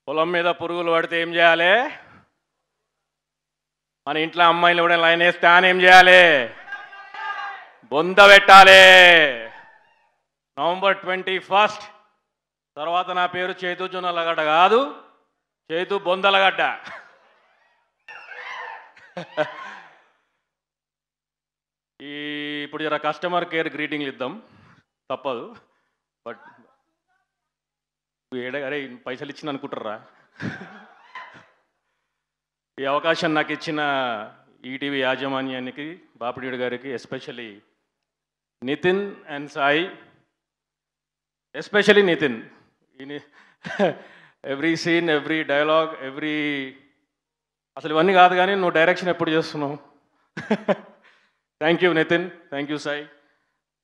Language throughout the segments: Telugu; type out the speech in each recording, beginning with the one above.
పొలం మీద పురుగులు పడితే ఏం చేయాలి? మన ఇంట్లో అమ్మాయిలు కూడా లైన్ వేస్తే అని ఏం చేయాలి? బొంద పెట్టాలి. నవంబర్ 21 తర్వాత నా పేరు చేతు జొన్నలగడ్డ కాదు, చేతు బొందలగడ్డ. ఇప్పుడు జర కస్టమర్ కేర్ గ్రీటింగ్లు ఇద్దాం, తప్పదు. బట్ అరే పైసలు ఇచ్చిన అనుకుంటారా? ఈ అవకాశం నాకు ఇచ్చిన ఈటీవీ యాజమాన్యానికి, బాపిడీడు గారికి, especially Nithin and Sai, especially Nithin. Every scene, every dialogue, అసలు ఇవన్నీ కాదు కానీ నువ్వు డైరెక్షన్ ఎప్పుడు చేస్తున్నావు? Thank you Nithin, thank you Sai.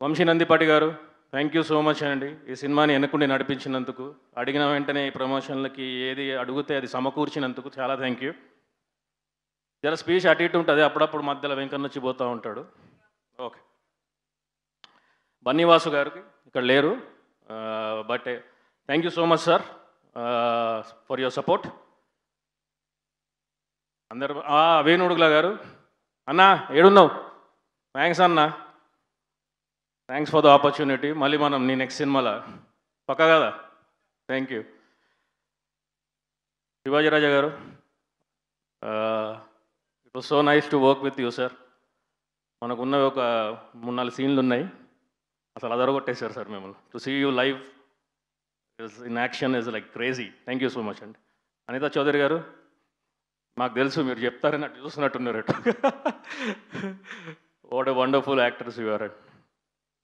Vamsi Nandipati garu, thank you so much అండి. ఈ సినిమాని వెనకుండి నడిపించినందుకు, అడిగిన వెంటనే ఈ ప్రమోషన్లకి ఏది అడిగితే అది సమకూర్చినందుకు చాలా థ్యాంక్ యూ. జర స్పీచ్ అటు ఇటు ఉంటుంది, అప్పుడప్పుడు మధ్యలో వెంకన్న వచ్చి పోతూ ఉంటాడు. ఓకే. బన్నీవాసు గారికి ఇక్కడ లేరు, but thank you so much sir for your support. అందరు వేణుడుగుల గారు, అన్నా ఏడున్నావు? థ్యాంక్స్ అన్నా, థ్యాంక్స్ ఫర్ ద ఆపర్చునిటీ. మళ్ళీ మనం నీ నెక్స్ట్ సినిమాలో పక్కా కదా? Thank you. Shivaji Raja garu, it was so nice to work with you sir. మనకున్న ఒక 3-4 సీన్లు ఉన్నాయి, అసలు అదరగొట్టేశారు సార్ మిమ్మల్ని. To see you live in action is like crazy. Thank you so much అండి. అనితా చౌదరి గారు, నాకు తెలుసు మీరు చెప్తారని అటు చూస్తున్నట్టున్నారు. What a wonderful actors you are.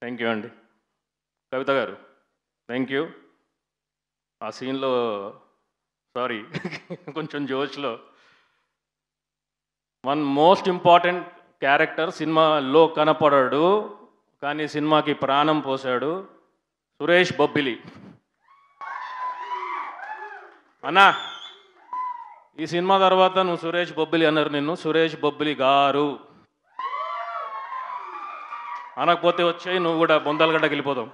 Thank you అండి. Kavitha garu, thank you. ఆ సీన్లో సారీ కొంచెం జోష్లో వన్ మోస్ట్ ఇంపార్టెంట్ క్యారెక్టర్ సినిమాలో కనపడాడు కానీ సినిమాకి ప్రాణం పోసాడు, సురేష్ బొబ్బిలి. అన్నా ఈ సినిమా తర్వాత నువ్వు సురేష్ బొబ్బిలి అన్నారు, నిన్ను సురేష్ బొబ్బిలి గారు అనకపోతే వచ్చాయి, నువ్వు కూడా బొందలగడ్డకి వెళ్ళిపోతావు.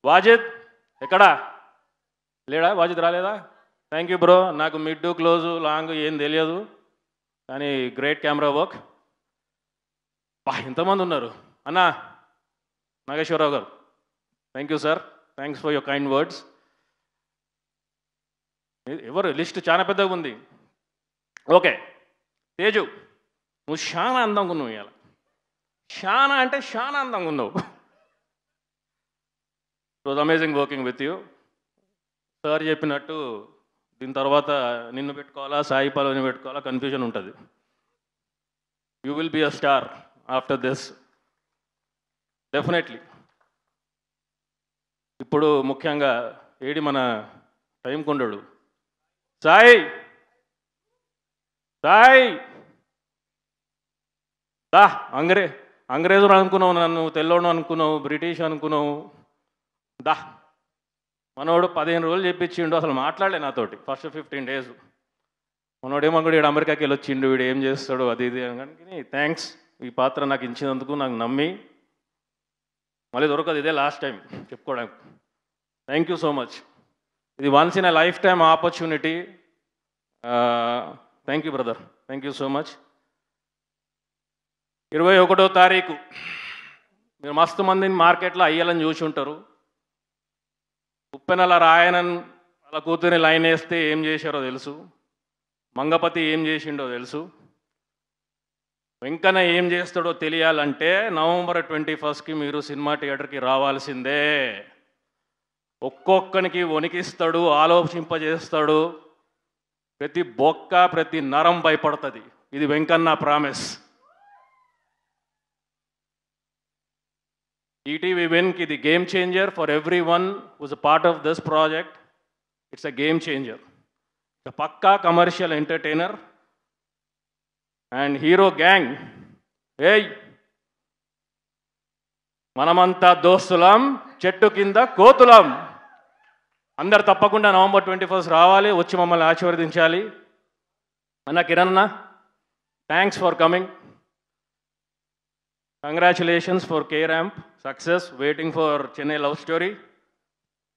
వాజిద్ ఎక్కడా లేడా? వాజిద్ రాలేదా? Thank you bro. నాకు మిడ్ క్లోజు లాంగ్ ఏం తెలియదు కానీ గ్రేట్ కెమెరా వర్క్. ఎంతమంది ఉన్నారు అన్నా. నాగేశ్వరరావు గారు, thank you sir, thanks for your kind words. ఎవరు లిస్ట్ చాలా పెద్దగా ఉంది. ఓకే తేజు, నువ్వు చాలా అందంగా ఉన్నావు ఇవాళ, చాలా అంటే చాలా అందంగా ఉన్నావు. It was amazing working with you. Sir చెప్పినట్టు దీని తర్వాత నిన్ను పెట్టుకోవాలా సాయి పల్లవిని పెట్టుకోవాలా కన్ఫ్యూజన్ ఉంటుంది. You will be a star after this definitely. ఇప్పుడు ముఖ్యంగా ఏడి మన టైం కొండడు సాయి, సాయి దా. అంగ్రేజులు అనుకున్నావు, నన్ను తెల్లోడు అనుకున్నావు, బ్రిటిష్ అనుకున్నావు. దా మనోడు 15 రోజులు చెప్పించిండు, అసలు మాట్లాడలే నాతోటి ఫస్ట్ 15 days. మనోడేమనుకోడు వీడు అమెరికాకి వెళ్ళి వచ్చిండు, వీడు ఏం చేస్తాడు అది ఇది అని. థ్యాంక్స్ ఈ పాత్ర నాకు ఇచ్చినందుకు, నాకు నమ్మి. మళ్ళీ దొరకదు, ఇదే లాస్ట్ టైం చెప్పుకోవడానికి. Thank you so much. ఇది once in a life time opportunity. Thank you brother, thank you so much. 21వ తారీఖు మీరు మస్తు మందిని మార్కెట్లో అయ్యాలని చూసి ఉంటారు. ఉప్పెనల రాయనన్ వాళ్ళ కూతురిని లైన్ వేస్తే ఏం చేశారో తెలుసు, మంగపతి ఏం చేసిండో తెలుసు, వెంకన్న ఏం చేస్తాడో తెలియాలంటే నవంబర్ 21కి మీరు సినిమా థియేటర్కి రావాల్సిందే. ఒక్కొక్కనికి వణికిస్తాడు, ఆలోచింపజేస్తాడు, ప్రతి బొక్క ప్రతి నరం భయపడుతుంది. ఇది వెంకన్న ప్రామిస్. ఈటీవీ విన్కి ఇది game changer for everyone who's a part of this project. It's a game changer. It's పక్కా commercial entertainer and hero gang. ఏయ్ మనమంతా దోస్తులం, చెట్టు కింద కోతులం. అందరు తప్పకుండా నవంబర్ 21 రావాలి, వచ్చి మమ్మల్ని ఆశీర్వదించాలి. అన్న కిరణ్ అన్న, thanks for coming. Congratulations for K ramp success. Waiting for Chennai love story.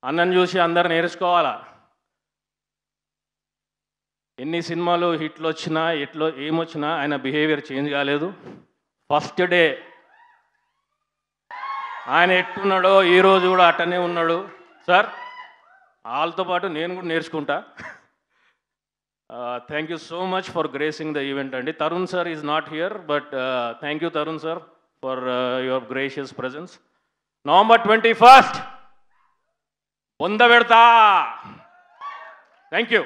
అన్నను చూసి అందరు నేర్చుకోవాలా. ఎన్ని సినిమాలు హిట్లు వచ్చినా ఏమొచ్చినా ఆయన బిహేవియర్ చేంజ్ కాలేదు. ఫస్ట్ డే ఆయన ఎట్టున్నాడో ఈరోజు కూడా అట్టనే ఉన్నాడు. సార్ వాళ్ళతో పాటు నేను కూడా నేర్చుకుంటా. Thank you so much for gracing the event అండి. Tarun sir is not here, but thank you Tarun sir for your gracious presence. November 21st పొందబెడతా. Thank you.